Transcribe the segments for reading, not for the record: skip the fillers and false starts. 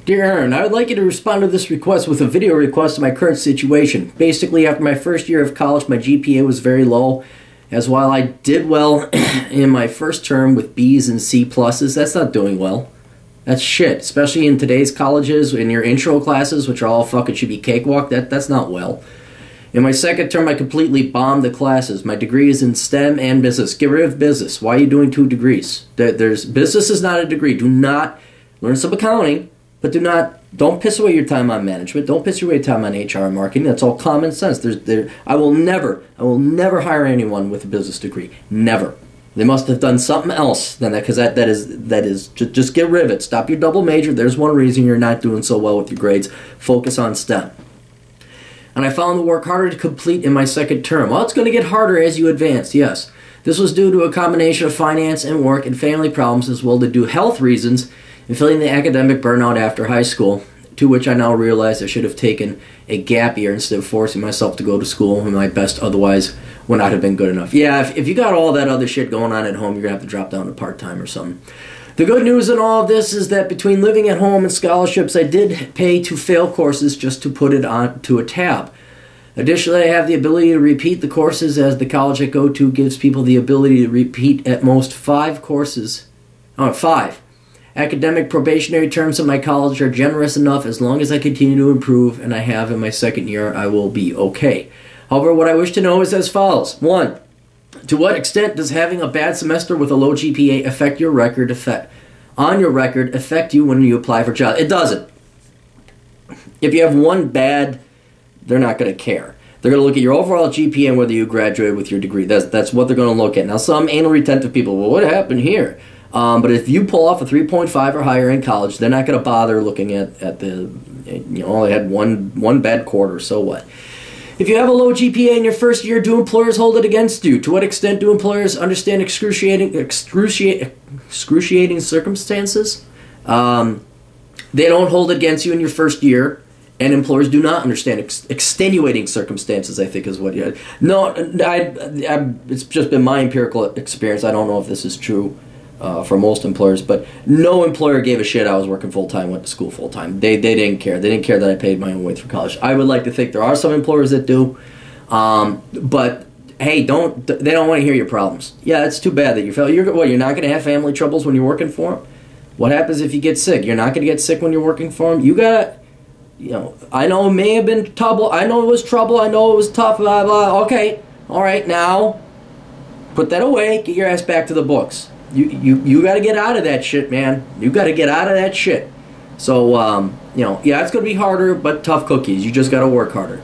Dear Aaron, I would like you to respond to this request with a video request of my current situation. Basically, after my first year of college, my GPA was very low, as while I did well in my first term with B's and C pluses, that's not doing well. That's shit, especially in today's colleges, in your intro classes, which are all fucking should be cakewalk, that's not well. In my second term, I completely bombed the classes. My degree is in STEM and business. Get rid of business. Why are you doing 2 degrees? Business is not a degree. Do not learn some accounting, but don't piss away your time on management. Don't piss away your time on HR and marketing. That's all common sense. I will never hire anyone with a business degree. Never. They must have done something else than that, because that is just get rid of it. Stop your double major. There's one reason you're not doing so well with your grades. Focus on STEM. And I found the work harder to complete in my second term. Well, it's going to get harder as you advance, yes. This was due to a combination of finance and work and family problems, as well as due to health reasons and feeling the academic burnout after high school, to which I now realize I should have taken a gap year instead of forcing myself to go to school when my best otherwise would not have been good enough. Yeah, if you got all that other shit going on at home, you're going to have to drop down to part-time or something. The good news in all of this is that between living at home and scholarships, I did pay to fail courses just to put it onto a tab. Additionally, I have the ability to repeat the courses, as the college I go to gives people the ability to repeat at most 5 courses. 5. Academic probationary terms at my college are generous enough. As long as I continue to improve, and I have in my second year, I will be okay. However, what I wish to know is as follows. 1. To what extent does having a bad semester with a low GPA affect your record affect you when you apply for jobs? It doesn't. If you have one bad, they're not going to care. They're going to look at your overall GPA and whether you graduated with your degree. That's what they're going to look at. Now, some anal retentive people, well, what happened here? But if you pull off a 3.5 or higher in college, they're not going to bother looking at the, they had one bad quarter, so what? If you have a low GPA in your first year, do employers hold it against you? To what extent do employers understand excruciating circumstances? They don't hold it against you in your first year, and employers do not understand extenuating circumstances, I think is what you had. No, it's just been my empirical experience. I don't know if this is true for most employers, but no employer gave a shit I was working full-time, went to school full-time. They didn't care. They didn't care that I paid my own way through college. I would like to think there are some employers that do, but hey, they don't want to hear your problems. Yeah, it's too bad that you fail. You're not going to have family troubles when you're working for them? What happens if you get sick? You're not going to get sick when you're working for them? You got to, I know it may have been trouble. I know it was trouble. I know it was tough, blah, blah. Okay, all right, now, put that away. Get your ass back to the books. You got to get out of that shit, man. You got to get out of that shit. So, yeah, it's going to be harder, but tough cookies. You just got to work harder.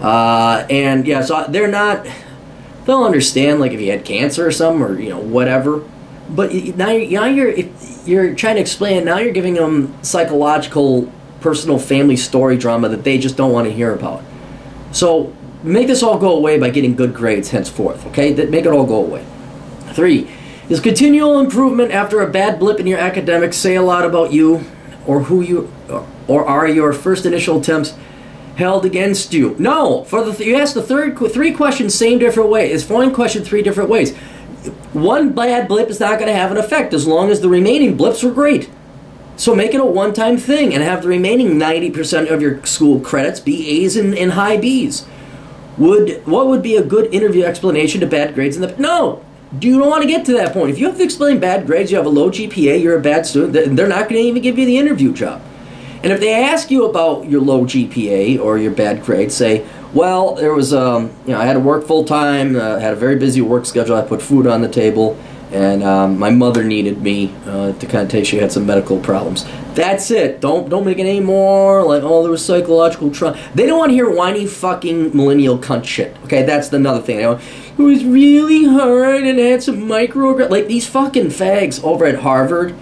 And, yeah, so they'll understand, like, if you had cancer or something, or, whatever. But now you're trying to explain it. Now you're giving them psychological, personal family story drama that they just don't want to hear about. So, make this all go away by getting good grades henceforth, okay? Make it all go away. 3. Does continual improvement after a bad blip in your academics say a lot about you, or or are your first initial attempts held against you? No. You asked the 3 questions same different way. It's one question 3 different ways. One bad blip is not going to have an effect as long as the remaining blips were great. So make it a one-time thing and have the remaining 90% of your school credits be A's and high B's. What would be a good interview explanation to bad grades in the... No! You don't want to get to that point. If you have to explain bad grades, you have a low GPA, you're a bad student, they're not going to even give you the interview job. And if they ask you about your low GPA or your bad grades, say, well, there was, I had to work full-time, had a very busy work schedule, I put food on the table, and my mother needed me to kind of take, she had some medical problems. That's it. Don't make it any more like, oh, there was psychological trauma. They don't want to hear whiny fucking millennial cunt shit. Okay, that's another thing. It was really hard and I had some like these fucking fags over at Harvard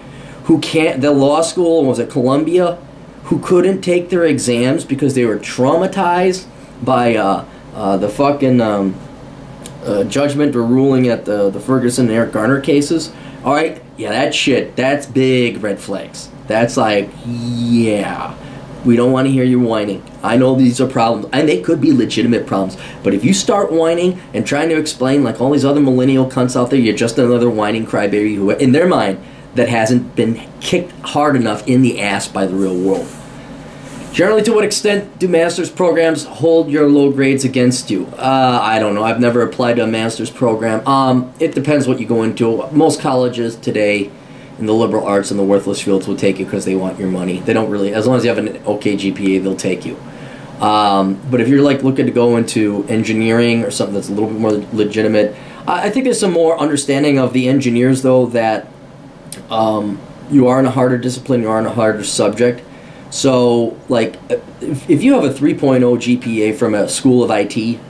who can't, the law school, was it Columbia, who couldn't take their exams because they were traumatized by the fucking judgment or ruling at the Ferguson and Eric Garner cases. All right, yeah, that shit, that's big red flags. That's like, yeah, we don't want to hear you whining. I know these are problems, and they could be legitimate problems, but if you start whining and trying to explain like all these other millennial cunts out there, you're just another whining crybaby who, in their mind, that hasn't been kicked hard enough in the ass by the real world. Generally, to what extent do master's programs hold your low grades against you? I don't know. I've never applied to a master's program. It depends what you go into. Most colleges today in the liberal arts and the worthless fields will take you because they want your money. They don't really, as long as you have an okay GPA, they'll take you. But if you're like looking to go into engineering or something that's a little bit more legitimate, I think there's some more understanding of the engineers, though, that you are in a harder discipline, you are in a harder subject. So, like, if you have a 3.0 GPA from a school of IT,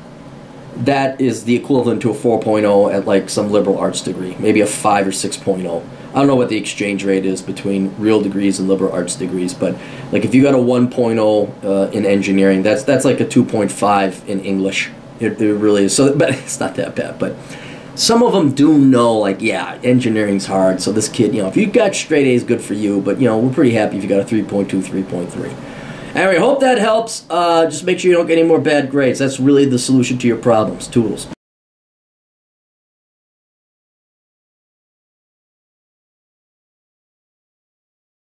that is the equivalent to a 4.0 at, like, some liberal arts degree. Maybe a 5 or 6.0. I don't know what the exchange rate is between real degrees and liberal arts degrees, but, like, if you got a 1.0 in engineering, that's like a 2.5 in English. It really is. So, but it's not that bad, but some of them do know, like, yeah, engineering's hard, so this kid, you know, if you got straight A's, good for you, but, you know, we're pretty happy if you got a 3.2, 3.3. Anyway, hope that helps. Just make sure you don't get any more bad grades. That's really the solution to your problems. Toodles.